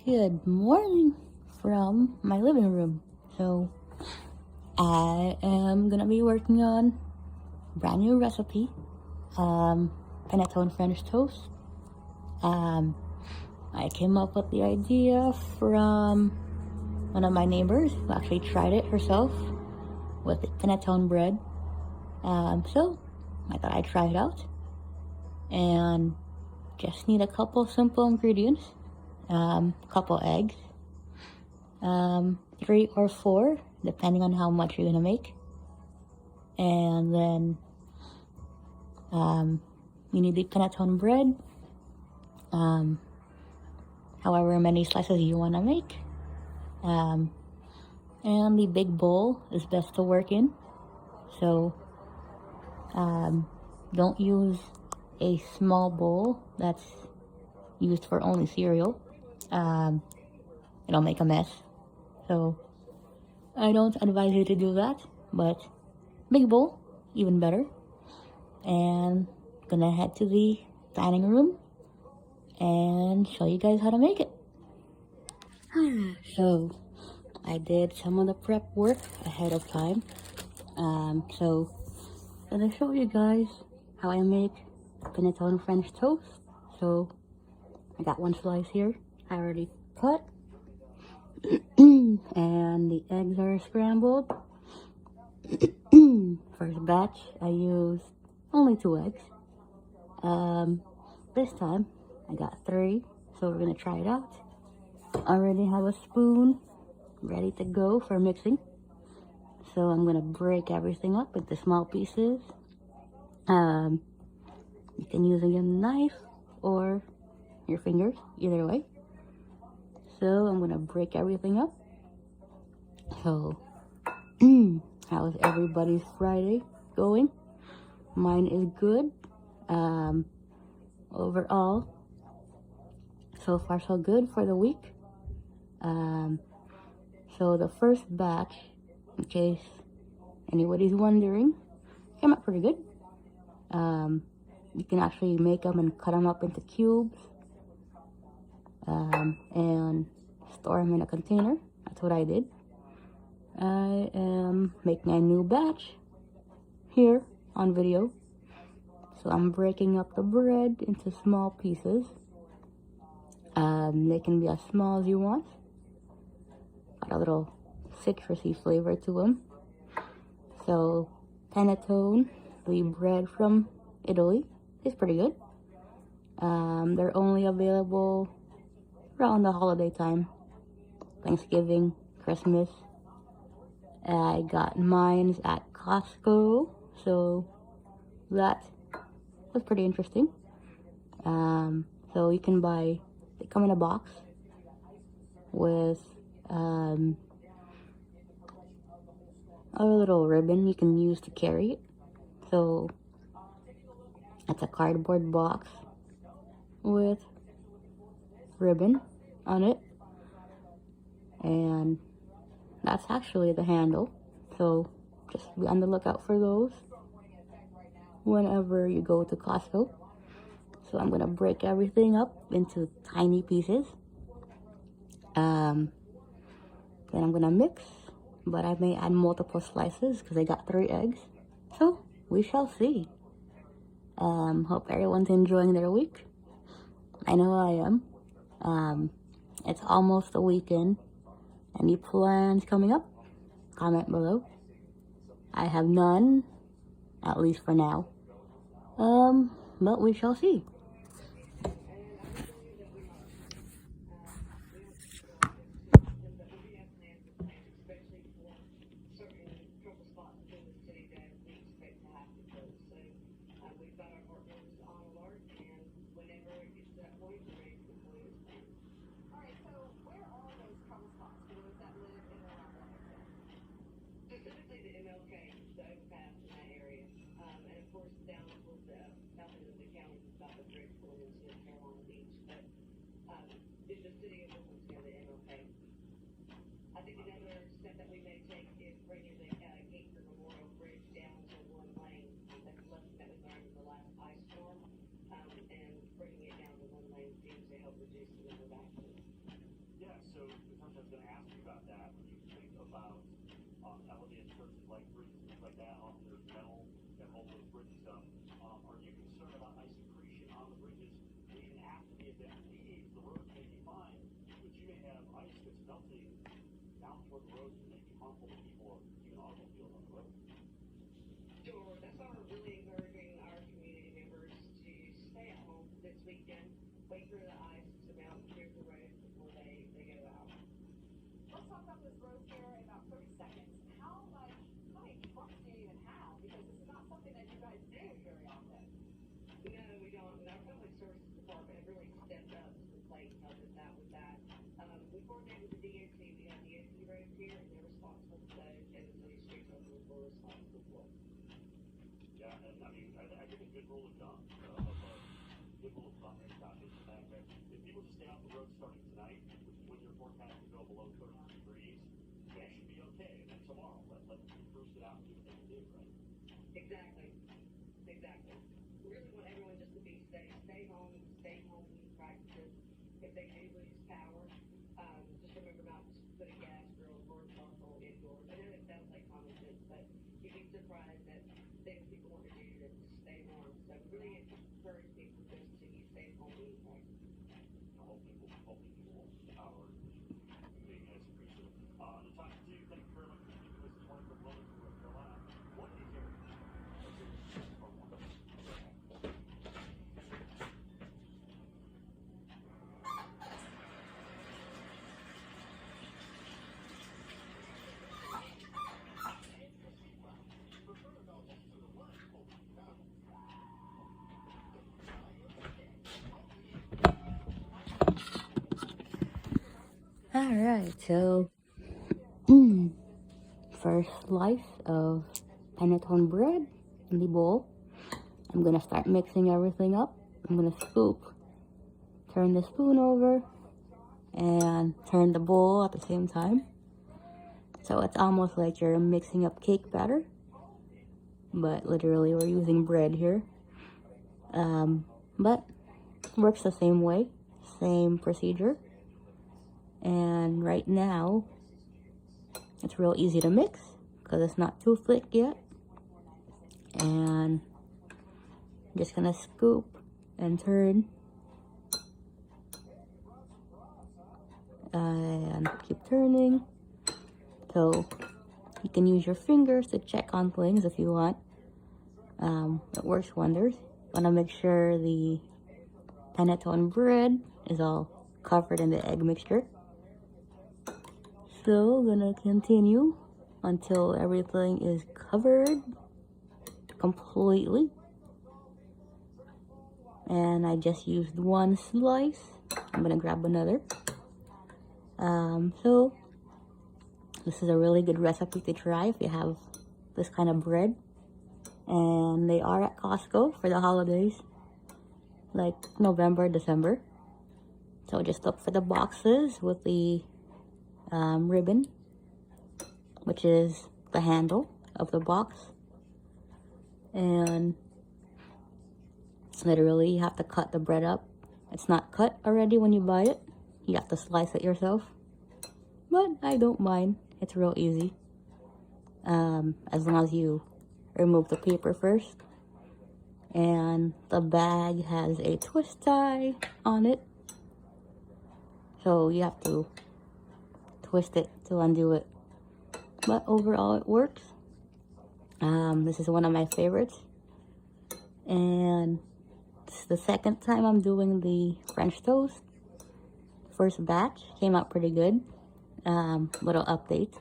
Good morning from my living room. So I am gonna be working on a brand new recipe, peneton French toast. I came up with the idea from one of my neighbors who actually tried it herself with the peneton bread. So I thought I'd try it out, and just need a couple simple ingredients. Couple eggs, 3 or 4, depending on how much you're gonna make. And then you need the peneton bread, however many slices you want to make. And the big bowl is best to work in, so don't use a small bowl that's used for only cereal. It'll make a mess, so I don't advise you to do that, but big bowl, even better. And gonna head to the dining room and show you guys how to make it. So I did some of the prep work ahead of time, so I'm gonna show you guys how I make peneton French toast. So I got 1 slice here I already cut, and the eggs are scrambled. First batch I used only 2 eggs. This time I got 3, so we're gonna try it out. Already have a spoon ready to go for mixing, so I'm gonna break everything up into small pieces. You can use a knife or your fingers, either way. So I'm gonna break everything up. So how's everybody's Friday going? Mine is good. Overall, so far so good for the week. So the first batch, in case anybody's wondering, came out pretty good. You can actually make them and cut them up into cubes, and store them in a container. That's what I did. I am making a new batch here on video. So I'm breaking up the bread into small pieces. They can be as small as you want. Got a little citrusy flavor to them. So peneton, the bread from Italy, is pretty good. They're only available around the holiday time, Thanksgiving, Christmas. I got mine at Costco, so that was pretty interesting. So you can buy, they come in a box with a little ribbon you can use to carry it. So it's a cardboard box with ribbon on it, and that's actually the handle. So just be on the lookout for those whenever you go to Costco. So I'm gonna break everything up into tiny pieces. Then I'm gonna mix, but I may add multiple slices because I got 3 eggs. So we shall see. Hope everyone's enjoying their week. I know I am. It's almost the weekend. Any plans coming up? Comment below. I have none, at least for now. But we shall see. Alright, so first slice of peneton bread in the bowl. I'm gonna start mixing everything up. I'm gonna scoop, turn the spoon over, and turn the bowl at the same time. So it's almost like you're mixing up cake batter, but literally we're using bread here. But works the same way, same procedure. And right now, it's real easy to mix because it's not too thick yet. And I'm just gonna scoop and turn and keep turning. So you can use your fingers to check on things if you want. It works wonders. Want to make sure the peneton bread is all covered in the egg mixture. So I'm gonna continue until everything is covered completely. And I just used one slice. I'm gonna grab another. So this is a really good recipe to try if you have this kind of bread. And they are at Costco for the holidays, like November, December. So just look for the boxes with the ribbon, which is the handle of the box. And literally you have to cut the bread up. It's not cut already when you buy it. You have to slice it yourself. But I don't mind. It's real easy. As long as you remove the paper first. And the bag has a twist tie on it. So you have to twist it to undo it. But overall it works. This is one of my favorites. And this is the second time I'm doing the French toast. First batch came out pretty good. Little update.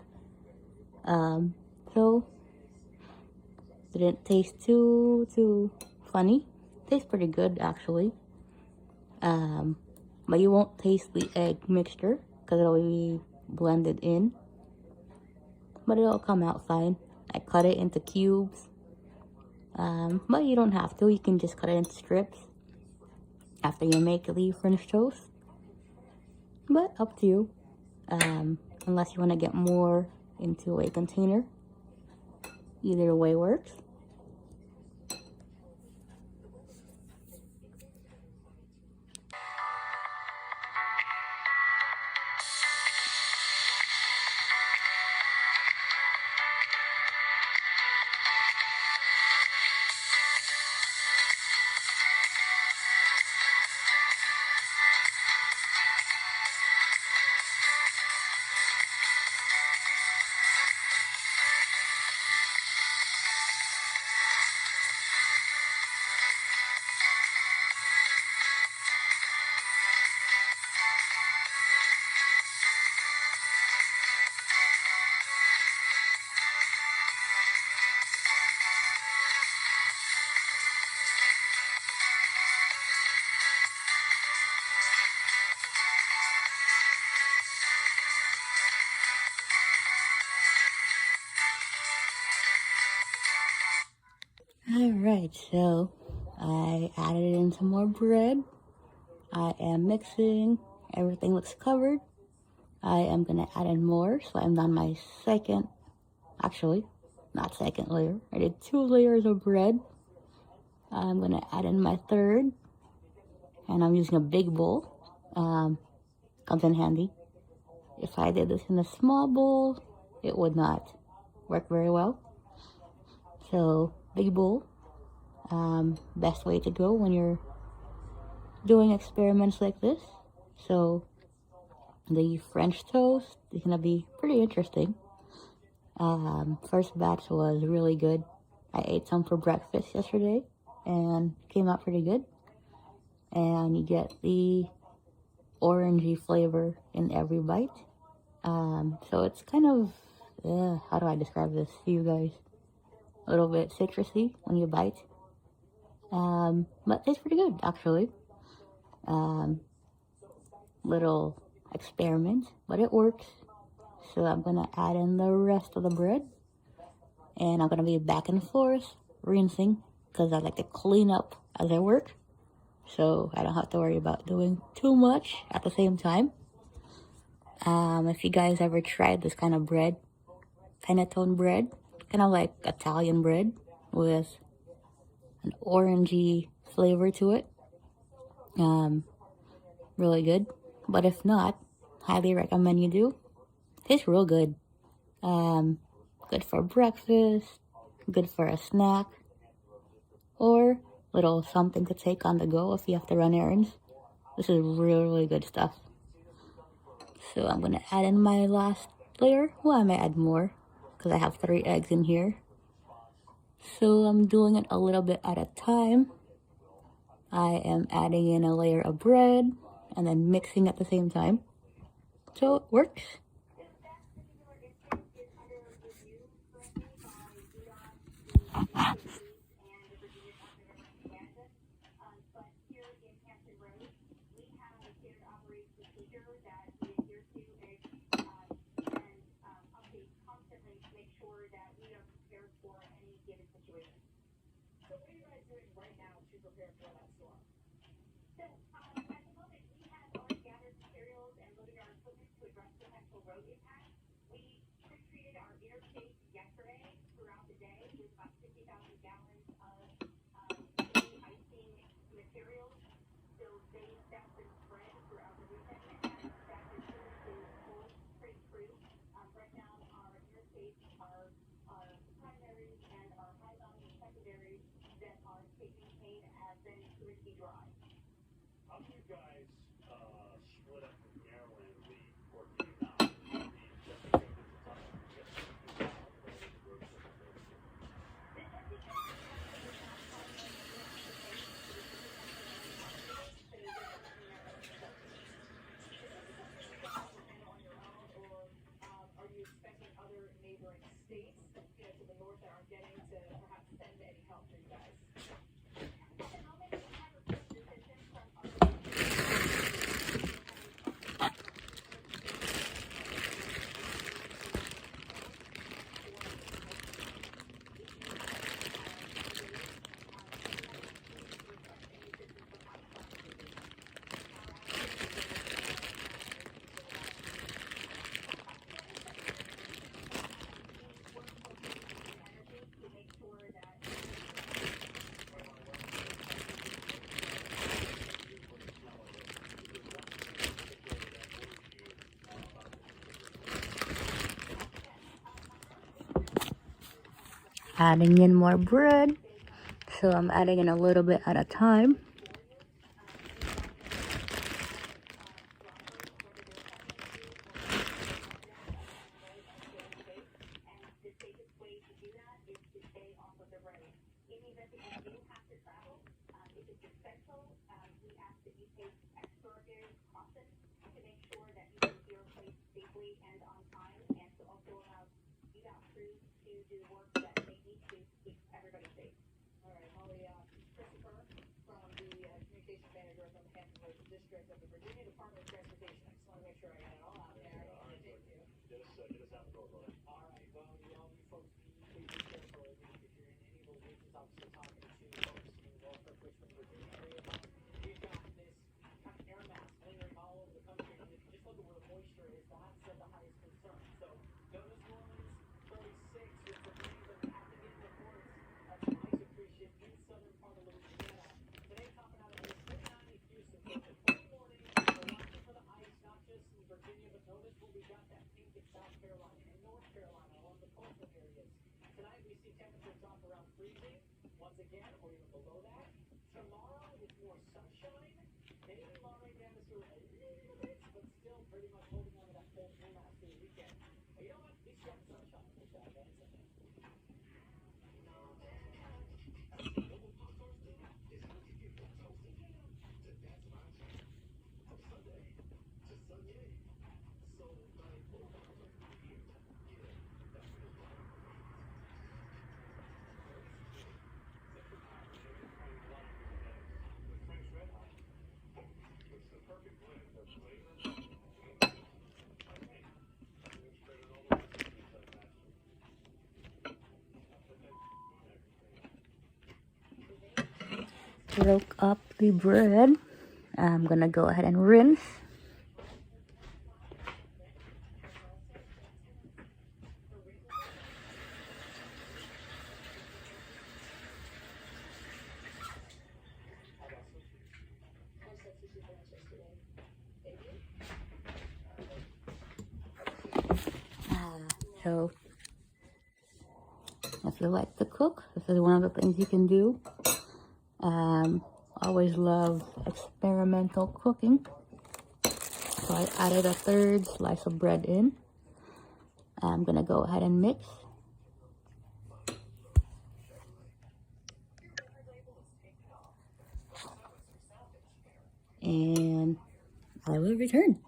So didn't taste too funny. Tastes pretty good actually. But you won't taste the egg mixture because it'll be blended in. But it'll come out fine. I cut it into cubes. But you don't have to. You can just cut it into strips after you make the French toast. But up to you. Unless you want to get more into a container. Either way works. Alright, so I added in some more bread. I am mixing. Everything looks covered. I am gonna add in more, so I'm on my second, actually, not second layer. I did 2 layers of bread. I'm gonna add in my third, and I'm using a big bowl. Comes in handy. If I did this in a small bowl, it would not work very well. So, big bowl, best way to go when you're doing experiments like this. So, the French toast is gonna be pretty interesting. First batch was really good. I ate some for breakfast yesterday and came out pretty good. And you get the orangey flavor in every bite. So it's kind of, how do I describe this to you guys? A little bit citrusy when you bite. But tastes pretty good, actually. Little experiment, but it works. So I'm gonna add in the rest of the bread. And I'm gonna be back and forth rinsing because I like to clean up as I work. So I don't have to worry about doing too much at the same time. If you guys ever tried this kind of bread, peneton bread, kind of like Italian bread with an orangey flavor to it, really good. But if not, highly recommend you do. Tastes real good. Good for breakfast, good for a snack, or little something to take on the go if you have to run errands. This is really good stuff. So I'm gonna add in my last layer. Well, I might add more because I have 3 eggs in here. So I'm doing it a little bit at a time. I am adding in a layer of bread and then mixing at the same time. So it works. Adding in more bread. So I'm adding in a little bit at a time. Broke up the bread. I'm gonna go ahead and rinse. So if you like to cook, this is one of the things you can do. Always love experimental cooking. So I added a third slice of bread in. I'm gonna go ahead and mix. And I will return.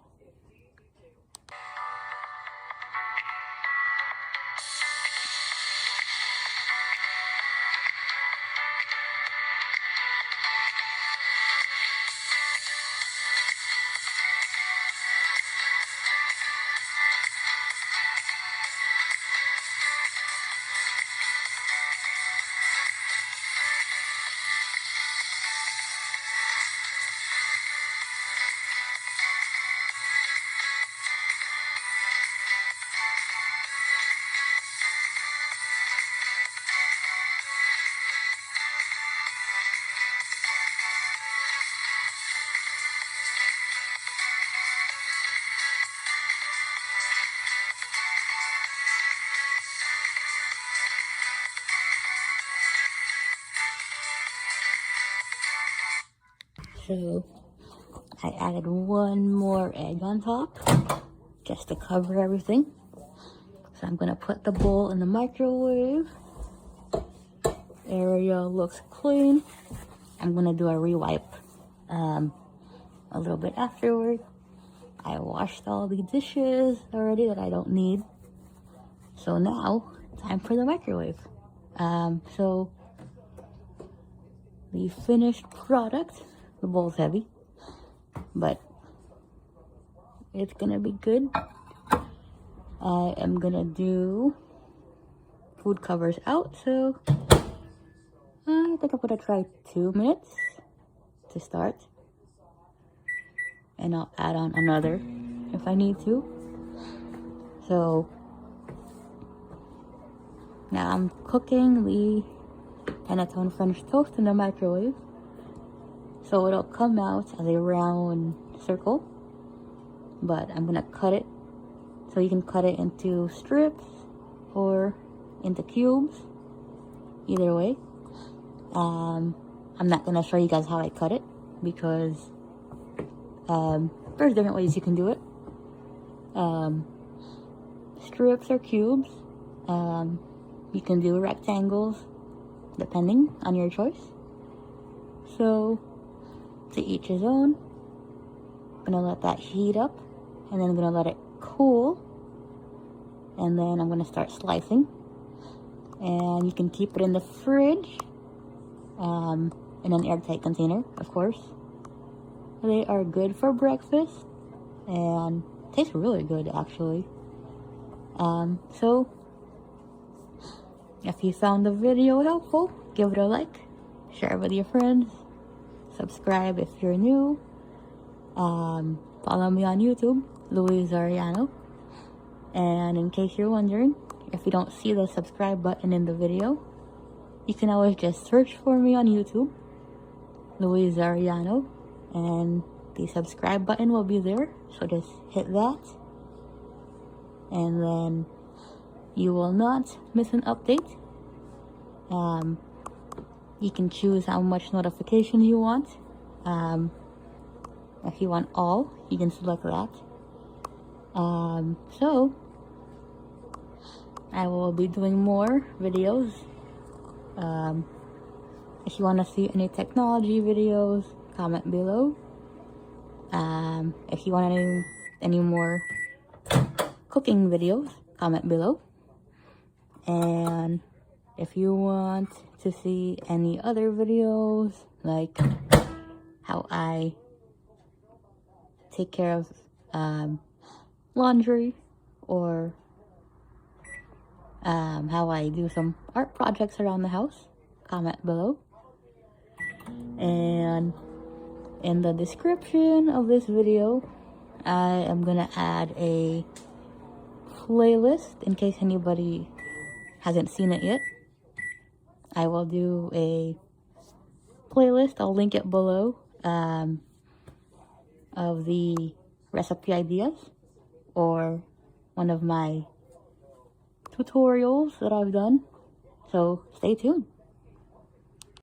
So I added one more egg on top just to cover everything. So I'm gonna put the bowl in the microwave. Area looks clean. I'm gonna do a rewipe a little bit afterward. I washed all the dishes already that I don't need. So now, time for the microwave. So the finished product, the bowl's heavy, but it's gonna be good. I am gonna do food covers out, so I think I'm gonna try 2 minutes to start, and I'll add on another if I need to. So now I'm cooking the peneton French toast in the microwave, so it'll come out as a round circle, but I'm gonna cut it so you can cut it into strips or into cubes, either way. I'm not gonna show you guys how I cut it because there's different ways you can do it. Strips or cubes. You can do rectangles depending on your choice. So to each his own. I'm gonna let that heat up, and then I'm gonna let it cool, and then I'm gonna start slicing. And you can keep it in the fridge, in an airtight container, of course. They are good for breakfast and taste really good, actually. So if you found the video helpful, give it a like, share it with your friends, subscribe if you're new. Follow me on YouTube, Louise Arellano. And in case you're wondering, if you don't see the subscribe button in the video, you can always just search for me on YouTube, Louise Arellano, and the subscribe button will be there. So just hit that, and then you will not miss an update. You can choose how much notification you want. If you want all, you can select that. So I will be doing more videos. If you want to see any technology videos, comment below. If you want any more cooking videos, comment below. And if you want to see any other videos, like how I take care of laundry, or how I do some art projects around the house, comment below. And in the description of this video, I am gonna add a playlist in case anybody hasn't seen it yet. I will do a playlist, I'll link it below, of the recipe ideas or one of my tutorials that I've done. So stay tuned.